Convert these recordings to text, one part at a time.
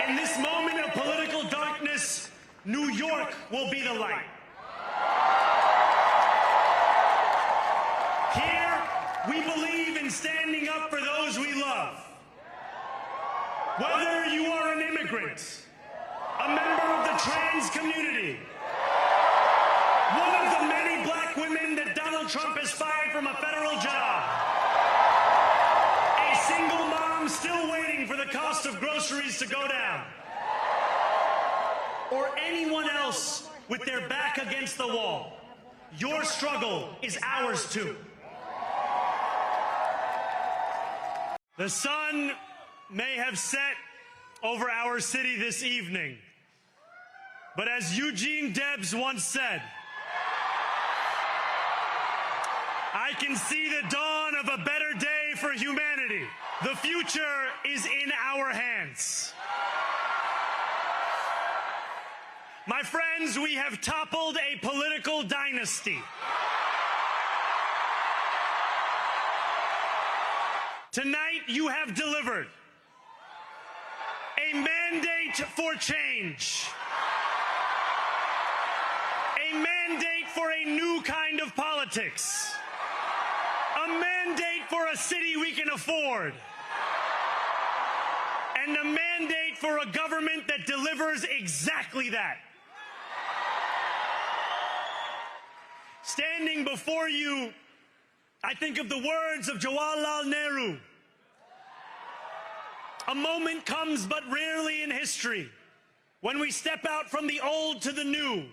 In this moment of political darkness, New York will be the light. Here, we believe in standing up for those we love. Whether you are an immigrant, a member of the trans community, one of the many black women that Donald Trump has fired from a federal job, a single mom still waiting for the cost of groceries to go down, or anyone else with their back against the wall, your struggle is ours too. The sun may have set over our city this evening, but as Eugene Debs once said, I can see the dawn of a better day for humanity. The future is in our hands. My friends, we have toppled a political dynasty. Tonight, you have delivered a mandate for change, a mandate for a new kind of politics, a mandate for a city we can afford, and a mandate for a government that delivers exactly that. Standing before you, I think of the words of Jawaharlal Nehru. A moment comes but rarely in history when we step out from the old to the new,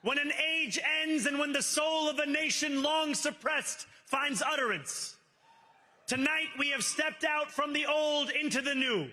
when an age ends and when the soul of a nation long suppressed finds utterance. Tonight we have stepped out from the old into the new.